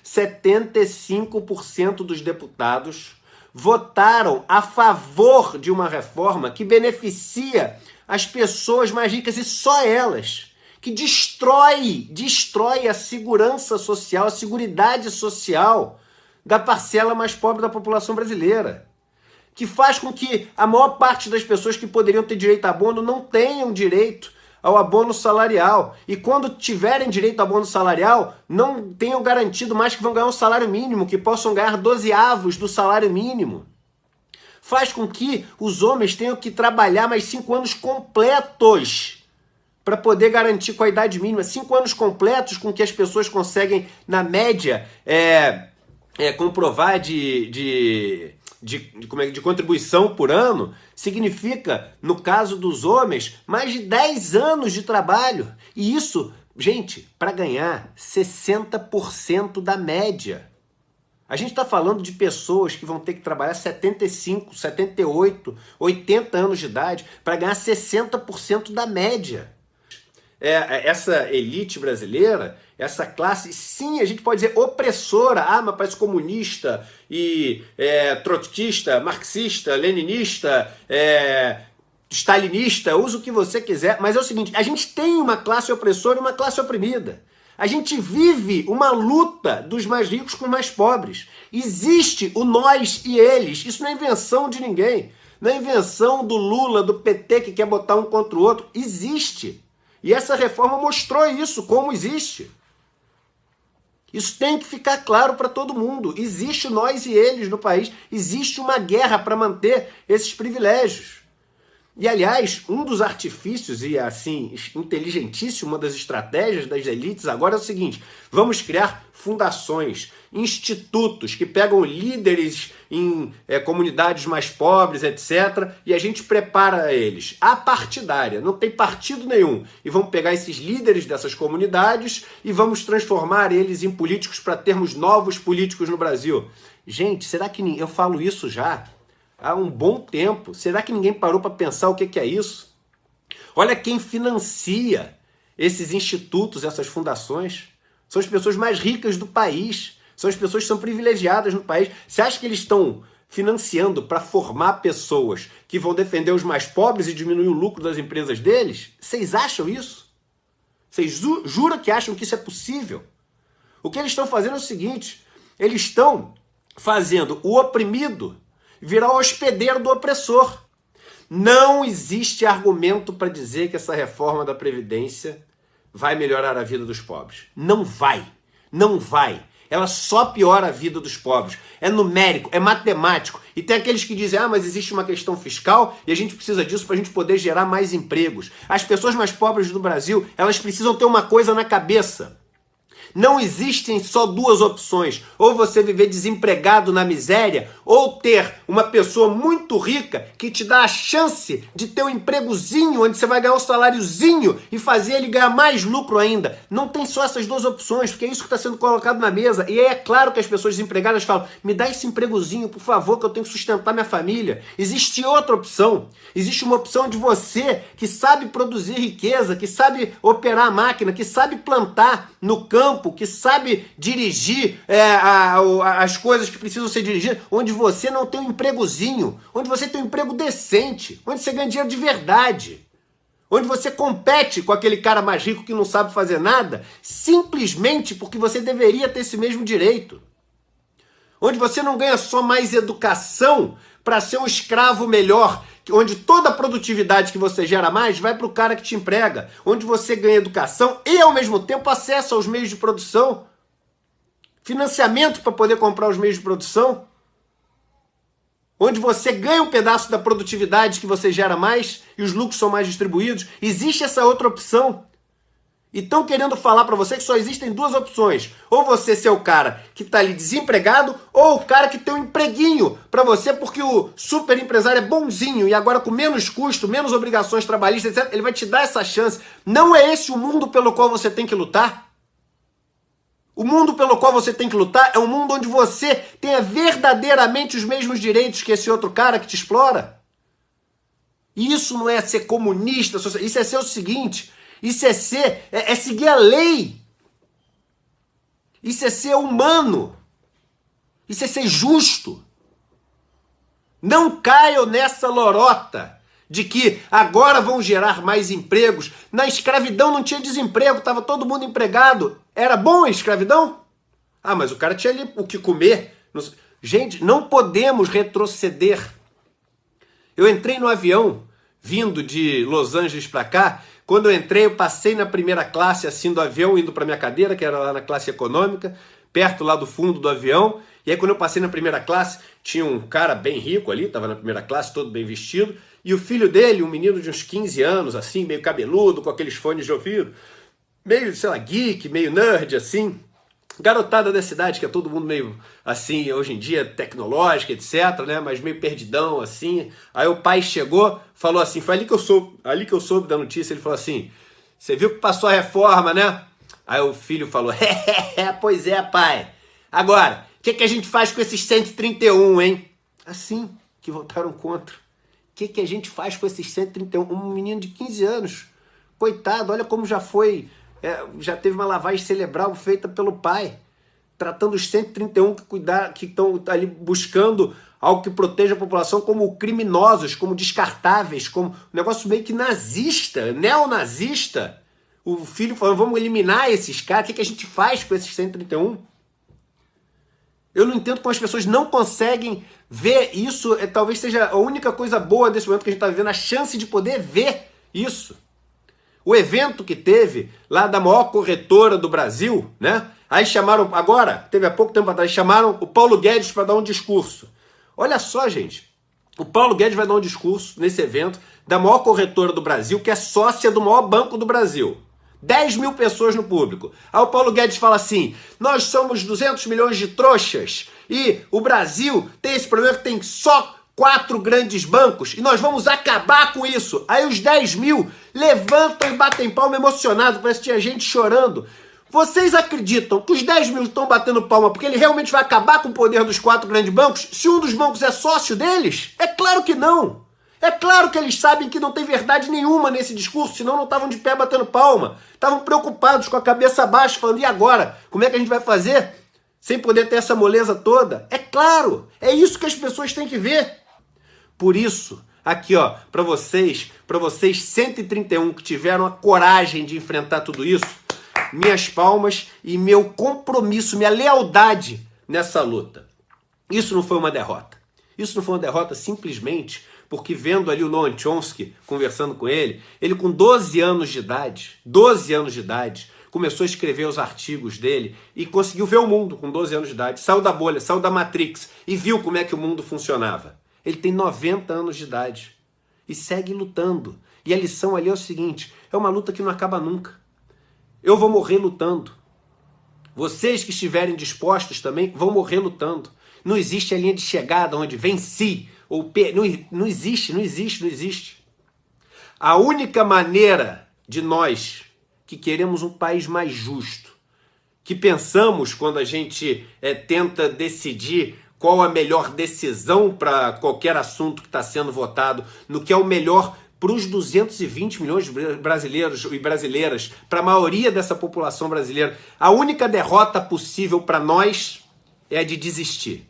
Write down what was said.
75% dos deputados votaram a favor de uma reforma que beneficia as pessoas mais ricas e só elas, que destrói a segurança social, a seguridade social da parcela mais pobre da população brasileira, que faz com que a maior parte das pessoas que poderiam ter direito a abono não tenham direito ao abono salarial. E quando tiverem direito ao abono salarial, não tenham garantido mais que vão ganhar um salário mínimo, que possam ganhar 12avos do salário mínimo. Faz com que os homens tenham que trabalhar mais 5 anos completos para poder garantir com a idade mínima. 5 anos completos com que as pessoas conseguem, na média, comprovar de contribuição por ano, significa, no caso dos homens, mais de 10 anos de trabalho. E isso, gente, para ganhar 60% da média. A gente está falando de pessoas que vão ter que trabalhar 75, 78, 80 anos de idade para ganhar 60% da média. Essa elite brasileira, essa classe, sim, a gente pode dizer opressora, mas parece comunista e trotskista, marxista, leninista, stalinista, usa o que você quiser, mas é o seguinte, a gente tem uma classe opressora e uma classe oprimida. A gente vive uma luta dos mais ricos com os mais pobres. Existe o nós e eles. Isso não é invenção de ninguém. Não é invenção do Lula, do PT que quer botar um contra o outro. Existe. E essa reforma mostrou isso, como existe. Isso tem que ficar claro para todo mundo. Existe o nós e eles no país. Existe uma guerra para manter esses privilégios. E, aliás, um dos artifícios e, assim, inteligentíssimo, uma das estratégias das elites agora é o seguinte: vamos criar fundações, institutos que pegam líderes em comunidades mais pobres, etc., e a gente prepara eles. A partidária, não tem partido nenhum. E vamos pegar esses líderes dessas comunidades e vamos transformar eles em políticos para termos novos políticos no Brasil. Gente, será que eu falo isso já há um bom tempo? Será que ninguém parou para pensar o que é isso? Olha quem financia esses institutos, essas fundações. São as pessoas mais ricas do país. São as pessoas que são privilegiadas no país. Você acha que eles estão financiando para formar pessoas que vão defender os mais pobres e diminuir o lucro das empresas deles? Vocês acham isso? Vocês juram que acham que isso é possível? O que eles estão fazendo é o seguinte: eles estão fazendo o oprimido virar o hospedeiro do opressor. Não existe argumento para dizer que essa reforma da Previdência vai melhorar a vida dos pobres. Não vai. Não vai. Ela só piora a vida dos pobres. É numérico, é matemático. E tem aqueles que dizem, mas existe uma questão fiscal e a gente precisa disso para a gente poder gerar mais empregos. As pessoas mais pobres do Brasil, elas precisam ter uma coisa na cabeça. Não existem só duas opções: ou você viver desempregado na miséria, ou ter uma pessoa muito rica que te dá a chance de ter um empregozinho onde você vai ganhar um saláriozinho e fazer ele ganhar mais lucro ainda. Não tem só essas duas opções, porque é isso que está sendo colocado na mesa. E aí é claro que as pessoas desempregadas falam, me dá esse empregozinho, por favor, que eu tenho que sustentar minha família. Existe outra opção. Existe uma opção de você que sabe produzir riqueza, que sabe operar a máquina, que sabe plantar no campo, que sabe dirigir as coisas que precisam ser dirigidas, onde você não tem um empregozinho, onde você tem um emprego decente, onde você ganha dinheiro de verdade, onde você compete com aquele cara mais rico que não sabe fazer nada, simplesmente porque você deveria ter esse mesmo direito. Onde você não ganha só mais educação para ser um escravo melhor, onde toda a produtividade que você gera mais vai para o cara que te emprega, onde você ganha educação e, ao mesmo tempo, acesso aos meios de produção, financiamento para poder comprar os meios de produção, onde você ganha um pedaço da produtividade que você gera mais e os lucros são mais distribuídos. Existe essa outra opção. E estão querendo falar para você que só existem duas opções: ou você ser o cara que está ali desempregado, ou o cara que tem um empreguinho para você porque o super empresário é bonzinho e agora com menos custo, menos obrigações trabalhistas, etc., ele vai te dar essa chance. Não é esse o mundo pelo qual você tem que lutar? O mundo pelo qual você tem que lutar é um mundo onde você tenha verdadeiramente os mesmos direitos que esse outro cara que te explora. E isso não é ser comunista, isso é ser o seguinte: isso é seguir a lei. Isso é ser humano. Isso é ser justo. Não caiam nessa lorota de que agora vão gerar mais empregos. Na escravidão não tinha desemprego, estava todo mundo empregado. Era bom a escravidão? Ah, mas o cara tinha ali o que comer. Gente, não podemos retroceder. Eu entrei no avião, vindo de Los Angeles para cá. Quando eu entrei, eu passei na primeira classe, assim, do avião, indo para minha cadeira, que era lá na classe econômica, perto lá do fundo do avião. E aí, quando eu passei na primeira classe, tinha um cara bem rico ali, estava na primeira classe, todo bem vestido, e o filho dele, um menino de uns 15 anos, assim, meio cabeludo, com aqueles fones de ouvido, meio, sei lá, geek, meio nerd, assim, garotada da cidade, que é todo mundo meio, assim, hoje em dia, tecnológica, etc, né, mas meio perdidão, assim. Aí o pai chegou, falou assim, foi ali que eu soube da notícia, ele falou assim, você viu que passou a reforma, né? Aí o filho falou, pois é, pai. Agora, o que a gente faz com esses 131, hein? Assim, que votaram contra. O que a gente faz com esses 131? Um menino de 15 anos, coitado, olha como já foi... já teve uma lavagem cerebral feita pelo pai, tratando os 131 que estão ali buscando algo que proteja a população como criminosos, como descartáveis, como um negócio meio que nazista, neonazista. O filho falando, vamos eliminar esses caras, o que a gente faz com esses 131? Eu não entendo como as pessoas não conseguem ver isso, talvez seja a única coisa boa desse momento que a gente está vivendo, a chance de poder ver isso. O evento que teve lá da maior corretora do Brasil, né? Aí chamaram, agora, teve há pouco tempo atrás, chamaram o Paulo Guedes para dar um discurso. Olha só, gente, o Paulo Guedes vai dar um discurso nesse evento da maior corretora do Brasil, que é sócia do maior banco do Brasil. 10 mil pessoas no público. Aí o Paulo Guedes fala assim, nós somos 200 milhões de trouxas e o Brasil tem esse problema que tem só 4 grandes bancos e nós vamos acabar com isso. Aí os 10 mil levantam e batem palma emocionado, parece que tinha gente chorando. Vocês acreditam que os 10 mil estão batendo palma porque ele realmente vai acabar com o poder dos 4 grandes bancos se um dos bancos é sócio deles? É claro que não. É claro que eles sabem que não tem verdade nenhuma nesse discurso, senão não estavam de pé batendo palma. Estavam preocupados com a cabeça baixa, falando, e agora? Como é que a gente vai fazer sem poder ter essa moleza toda? É claro, é isso que as pessoas têm que ver. Por isso, aqui ó, para vocês 131 que tiveram a coragem de enfrentar tudo isso, minhas palmas e meu compromisso, minha lealdade nessa luta. Isso não foi uma derrota. Isso não foi uma derrota simplesmente porque vendo ali o Noam Chomsky, conversando com ele com 12 anos de idade, começou a escrever os artigos dele e conseguiu ver o mundo com 12 anos de idade, saiu da bolha, saiu da Matrix e viu como é que o mundo funcionava. Ele tem 90 anos de idade e segue lutando. E a lição ali é o seguinte, é uma luta que não acaba nunca. Eu vou morrer lutando. Vocês que estiverem dispostos também vão morrer lutando. Não existe a linha de chegada onde venci ou não existe. A única maneira de nós que queremos um país mais justo, que pensamos quando a gente tenta decidir qual a melhor decisão para qualquer assunto que está sendo votado, no que é o melhor para os 220 milhões de brasileiros e brasileiras, para a maioria dessa população brasileira, a única derrota possível para nós é a de desistir.